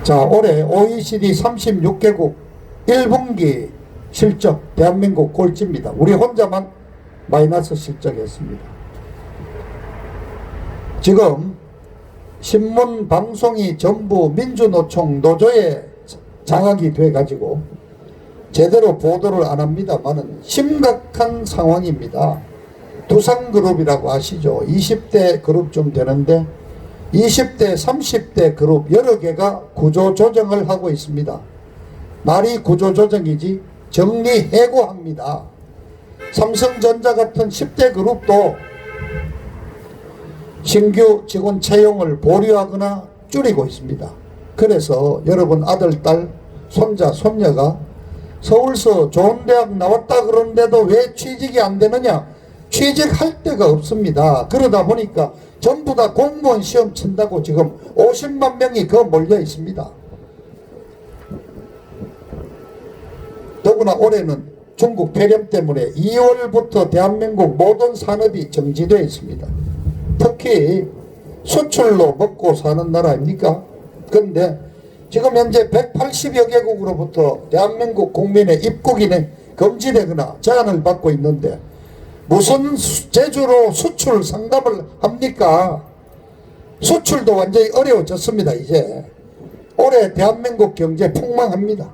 자, 올해 OECD 36개국 1분기 실적 대한민국 꼴찌입니다. 우리 혼자만 마이너스 실적했습니다. 지금 신문 방송이 전부 민주노총 노조에 장악이 돼가지고 제대로 보도를 안 합니다만은 심각한 상황입니다. 두산그룹이라고 아시죠? 20대 그룹 좀 되는데 20대 30대 그룹 여러 개가 구조조정을 하고 있습니다. 말이 구조조정이지 정리해고합니다. 삼성전자 같은 10대 그룹도 신규 직원 채용을 보류하거나 줄이고 있습니다. 그래서 여러분 아들, 딸, 손자, 손녀가 서울서 좋은 대학 나왔다 그러는데도 왜 취직이 안 되느냐? 취직할 데가 없습니다. 그러다 보니까 전부 다 공무원 시험 친다고 지금 50만 명이 몰려 있습니다. 더구나 올해는 중국 폐렴 때문에 2월부터 대한민국 모든 산업이 정지되어 있습니다. 특히 수출로 먹고 사는 나라 아닙니까? 그런데 지금 현재 180여 개국으로부터 대한민국 국민의 입국이 금지되거나 제한을 받고 있는데 무슨 제주로 수출 상담을 합니까? 수출도 완전히 어려워졌습니다. 이제 올해 대한민국 경제 폭망합니다.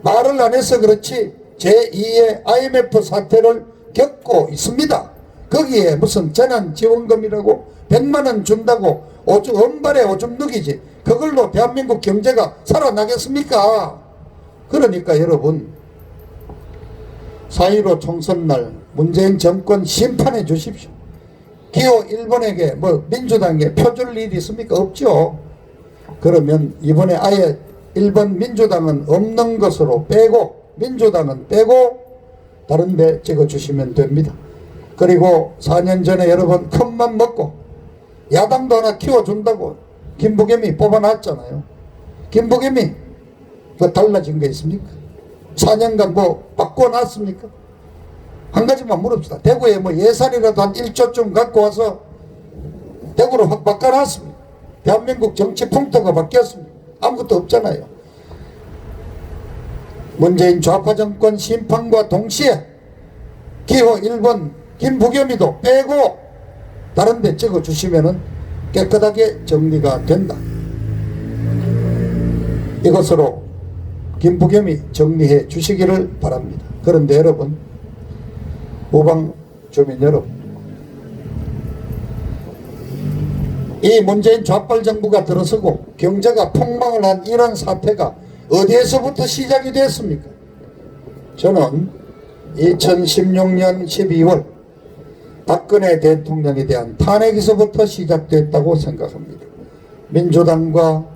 말을 안 해서 그렇지 제2의 IMF 사태를 겪고 있습니다. 거기에 무슨 재난지원금이라고 100만 원 준다고 은발에 오줌 누기지 그걸로 대한민국 경제가 살아나겠습니까? 그러니까 여러분 4.15 총선날 문재인 정권 심판해 주십시오. 기호 1번에게 민주당에 표줄 일이 있습니까? 없죠. 그러면 이번에 아예 1번 민주당은 없는 것으로 빼고 민주당은 빼고 다른 데 찍어주시면 됩니다. 그리고 4년 전에 여러분 큰맘 먹고 야당도 하나 키워준다고 김부겸이 뽑아놨잖아요. 김부겸이 달라진 게 있습니까? 4년간 바꿔놨습니까? 한 가지만 물읍시다. 대구에 예산이라도 한 1조쯤 갖고 와서 대구로 확 바꿔놨습니다. 대한민국 정치 풍토가 바뀌었습니다. 아무것도 없잖아요. 문재인 좌파 정권 심판과 동시에 기호 1번 김부겸이도 빼고 다른 데 찍어주시면 깨끗하게 정리가 된다. 이것으로 김부겸이 정리해 주시기를 바랍니다. 그런데 여러분, 우방 주민 여러분, 이 문재인 좌빨 정부가 들어서고 경제가 폭망을 한 이런 사태가 어디에서부터 시작이 됐습니까? 저는 2016년 12월 박근혜 대통령에 대한 탄핵에서부터 시작됐다고 생각합니다. 민주당과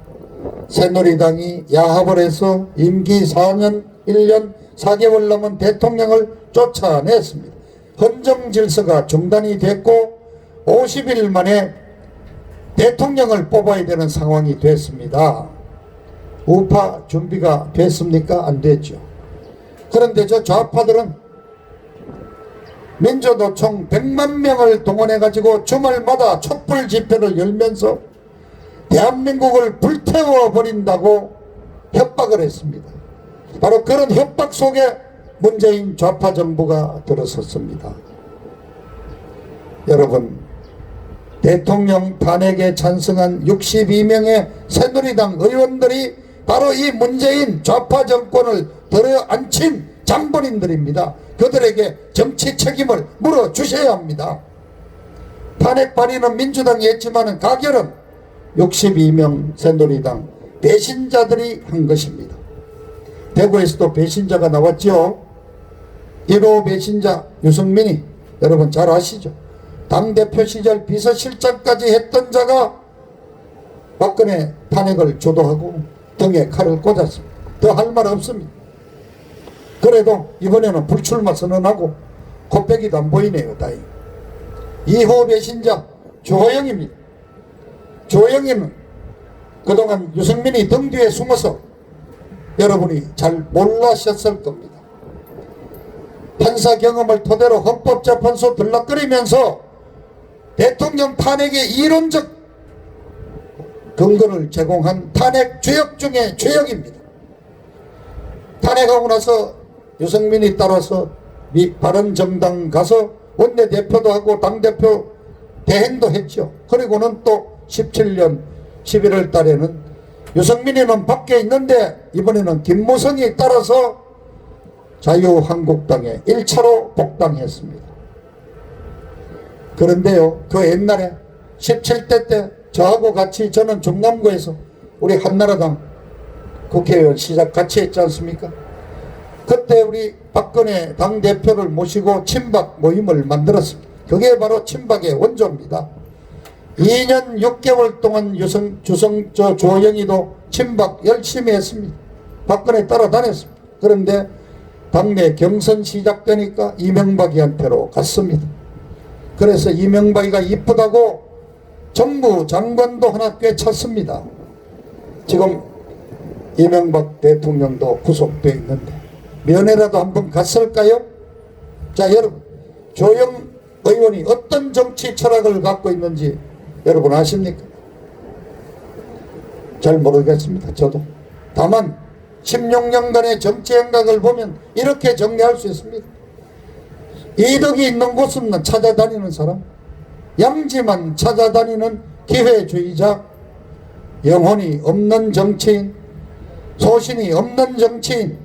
새누리당이 야합을 해서 임기 4년 1년 4개월 남은 대통령을 쫓아냈습니다. 헌정질서가 중단이 됐고 50일 만에 대통령을 뽑아야 되는 상황이 됐습니다. 우파 준비가 됐습니까? 안 됐죠. 그런데 저 좌파들은 민주노총 100만 명을 동원해가지고 주말마다 촛불 집회를 열면서 대한민국을 불태워버린다고 협박을 했습니다. 바로 그런 협박 속에 문재인 좌파 정부가 들어섰습니다. 여러분, 대통령 탄핵에 찬성한 62명의 새누리당 의원들이 바로 이 문재인 좌파 정권을 들어앉힌 장본인들입니다. 그들에게 정치 책임을 물어주셔야 합니다. 탄핵 발의는 민주당이 했지만 가결은 62명 새누리당 배신자들이 한 것입니다. 대구에서도 배신자가 나왔죠. 1호 배신자 유승민이 여러분 잘 아시죠. 당대표 시절 비서실장까지 했던 자가 박근혜 탄핵을 주도하고 등에 칼을 꽂았습니다. 더 할 말 없습니다. 그래도 이번에는 불출마 선언하고 코빼기도 안 보이네요. 다행히. 2호 배신자 조호영입니다. 조호영이는 그동안 유승민이 등 뒤에 숨어서 여러분이 잘 몰라셨을 겁니다. 판사 경험을 토대로 헌법재판소 들락거리면서 대통령 탄핵의 이론적 근거를 제공한 탄핵 죄역 중에 죄역입니다. 탄핵하고 나서 유승민이 따라서 바른정당 가서 원내대표도 하고 당대표 대행도 했죠. 그리고는 또 17년 11월 달에는 유승민이는 밖에 있는데 이번에는 김무성이 따라서 자유한국당에 1차로 복당했습니다. 그런데요, 그 옛날에 17대 때 저하고 같이 저는 중남구에서 우리 한나라당 국회의원 시작 같이 했지 않습니까? 그때 우리 박근혜 당대표를 모시고 친박 모임을 만들었습니다. 그게 바로 친박의 원조입니다. 2년 6개월 동안 조영이도 친박 열심히 했습니다. 박근혜 따라다녔습니다. 그런데 당내 경선 시작되니까 이명박이한테로 갔습니다. 그래서 이명박이가 이쁘다고 정부 장관도 하나 꿰찼습니다. 지금 이명박 대통령도 구속되어 있는데 면회라도 한번 갔을까요? 자, 여러분, 조영 의원이 어떤 정치 철학을 갖고 있는지 여러분 아십니까? 잘 모르겠습니다. 저도. 다만 16년간의 정치 행각을 보면 이렇게 정리할 수 있습니다. 이덕이 있는 곳은 찾아다니는 사람, 양지만 찾아다니는 기회주의자, 영혼이 없는 정치인, 소신이 없는 정치인,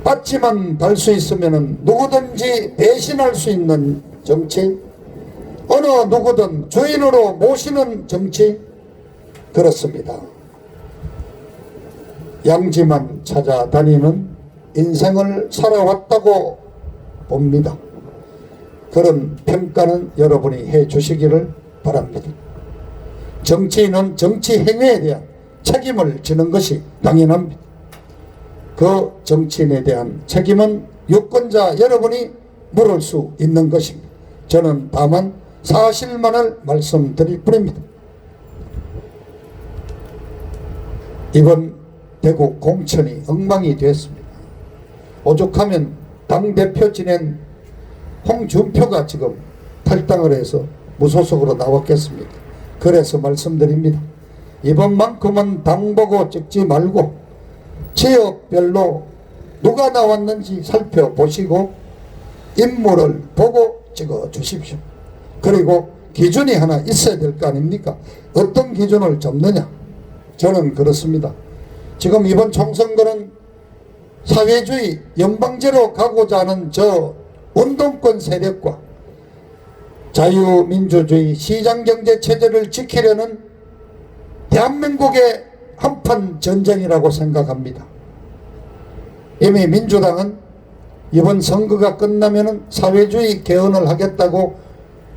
받지만 달 수 있으면 누구든지 배신할 수 있는 정치인, 어느 누구든 주인으로 모시는 정치인, 그렇습니다. 양지만 찾아다니는 인생을 살아왔다고 봅니다. 그런 평가는 여러분이 해 주시기를 바랍니다. 정치인은 정치 행위에 대한 책임을 지는 것이 당연합니다. 그 정치인에 대한 책임은 유권자 여러분이 물을 수 있는 것입니다. 저는 다만 사실만을 말씀드릴 뿐입니다. 이번 대구 공천이 엉망이 됐습니다. 오죽하면 당대표 지낸 홍준표가 지금 탈당을 해서 무소속으로 나왔겠습니까? 그래서 말씀드립니다. 이번만큼은 당 보고 찍지 말고 지역별로 누가 나왔는지 살펴보시고 인물을 보고 찍어 주십시오. 그리고 기준이 하나 있어야 될 거 아닙니까? 어떤 기준을 잡느냐? 저는 그렇습니다. 지금 이번 총선거는 사회주의 연방제로 가고자 하는 저 운동권 세력과 자유민주주의 시장경제 체제를 지키려는 대한민국의 한판 전쟁이라고 생각합니다. 이미 민주당은 이번 선거가 끝나면 사회주의 개헌을 하겠다고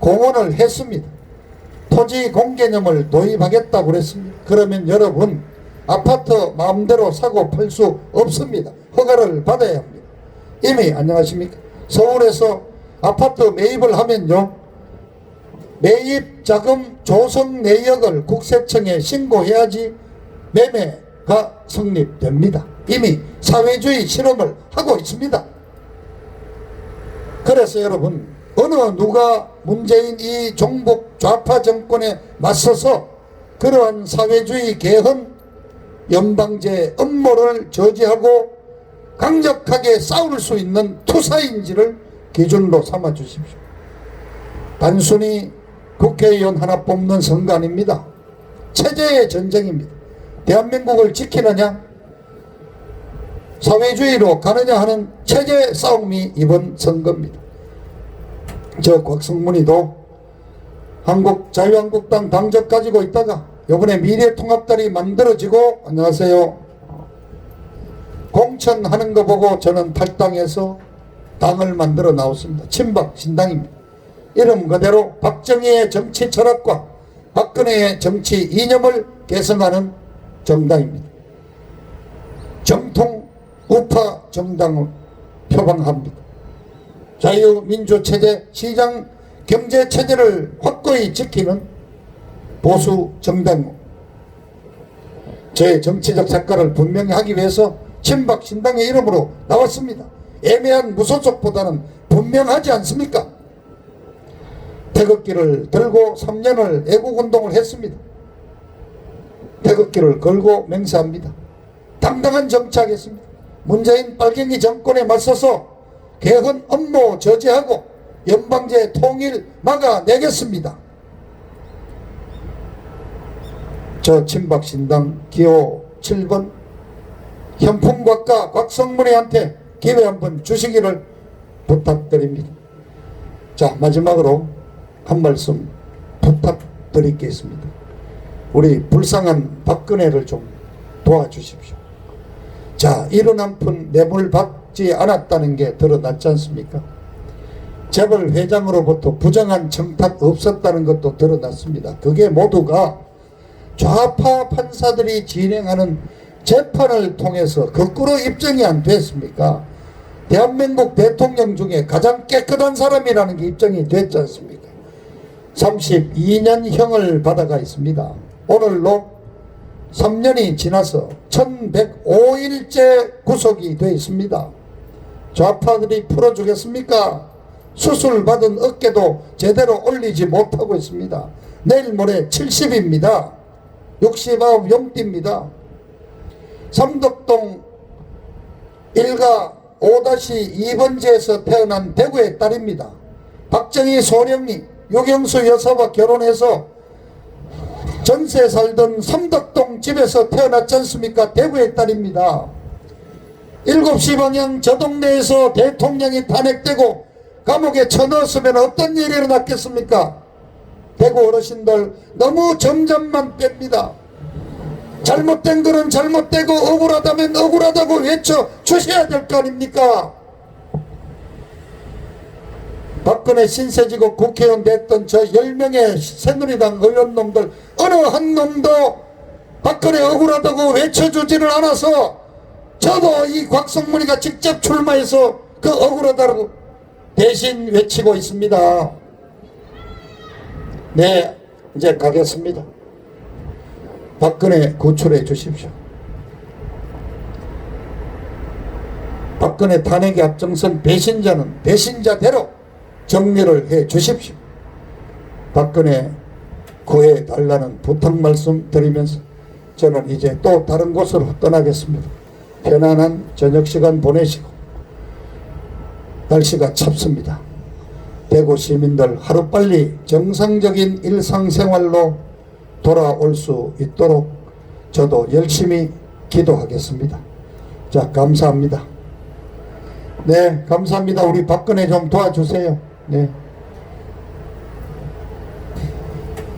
공언을 했습니다. 토지 공개념을 도입하겠다고 그랬습니다. 그러면 여러분, 아파트 마음대로 사고 팔 수 없습니다. 허가를 받아야 합니다. 이미 안녕하십니까? 서울에서 아파트 매입을 하면요, 매입 자금 조성 내역을 국세청에 신고해야지 매매가 성립됩니다. 이미 사회주의 실험을 하고 있습니다. 그래서 여러분, 어느 누가 문재인 이 종북 좌파 정권에 맞서서 그러한 사회주의 개헌 연방제 음모를 저지하고 강력하게 싸울 수 있는 투사인지를 기준으로 삼아 주십시오. 단순히 국회의원 하나 뽑는 선거 아닙니다. 체제의 전쟁입니다. 대한민국을 지키느냐 사회주의로 가느냐 하는 체제 싸움이 이번 선거입니다. 저 곽성문이도 자유한국당 당적 가지고 있다가 이번에 미래통합당이 만들어지고, 안녕하세요, 공천하는 거 보고 저는 탈당해서 당을 만들어 나왔습니다. 친박 신당입니다. 이름 그대로 박정희의 정치 철학과 박근혜의 정치 이념을 계승하는 정당입니다. 정통 우파 정당을 표방합니다. 자유민주체제, 시장 경제체제를 확고히 지키는 보수 정당. 제 정치적 색깔을 분명히 하기 위해서 친박 신당의 이름으로 나왔습니다. 애매한 무소속보다는 분명하지 않습니까? 태극기를 들고 3년을 애국운동을 했습니다. 태극기를 걸고 맹세합니다. 당당한 정치하겠습니다. 문재인 빨갱이 정권에 맞서서 개헌 업무 저지하고 연방제 통일 막아내겠습니다. 저 친박신당 기호 7번 현풍각가 곽성문이한테 기회 한번 주시기를 부탁드립니다. 자, 마지막으로 한 말씀 부탁드리겠습니다. 우리 불쌍한 박근혜를 좀 도와주십시오. 자, 이런 한 푼 뇌물 받지 않았다는 게 드러났지 않습니까? 재벌 회장으로부터 부정한 청탁 없었다는 것도 드러났습니다. 그게 모두가 좌파 판사들이 진행하는 재판을 통해서 거꾸로 입증이 안 됐습니까? 대한민국 대통령 중에 가장 깨끗한 사람이라는 게 입증이 됐지 않습니까? 32년형을 받아가 있습니다. 오늘로 3년이 지나서 1105일째 구속이 되어 있습니다. 좌파들이 풀어주겠습니까? 수술 받은 어깨도 제대로 올리지 못하고 있습니다. 내일 모레 70입니다. 69 용띠입니다. 삼덕동 일가 5-2번지에서 태어난 대구의 딸입니다. 박정희 소령이 유경수 여사와 결혼해서 전세 살던 삼덕동 집에서 태어났지 않습니까? 대구의 딸입니다. 7시 방향 저 동네에서 대통령이 탄핵되고 감옥에 쳐넣었으면 어떤 일이 일어났겠습니까? 대구 어르신들 너무 점점만 뺍니다. 잘못된 거는 잘못되고 억울하다면 억울하다고 외쳐 주셔야 될 거 아닙니까? 박근혜 신세지국 국회의원 됐던 저 10명의 새누리당 의원놈들 어느 한 놈도 박근혜 억울하다고 외쳐주지를 않아서 저도 이 곽성문이가 직접 출마해서 그 억울하다고 대신 외치고 있습니다. 네, 이제 가겠습니다. 박근혜 구출해 주십시오. 박근혜 탄핵에 앞장선 배신자는 배신자대로 정리를 해 주십시오. 박근혜 구해 달라는 부탁 말씀 드리면서 저는 이제 또 다른 곳으로 떠나겠습니다. 편안한 저녁 시간 보내시고, 날씨가 찹습니다. 대구 시민들 하루빨리 정상적인 일상생활로 돌아올 수 있도록 저도 열심히 기도하겠습니다. 자, 감사합니다. 네, 감사합니다. 우리 박근혜 좀 도와주세요. 네.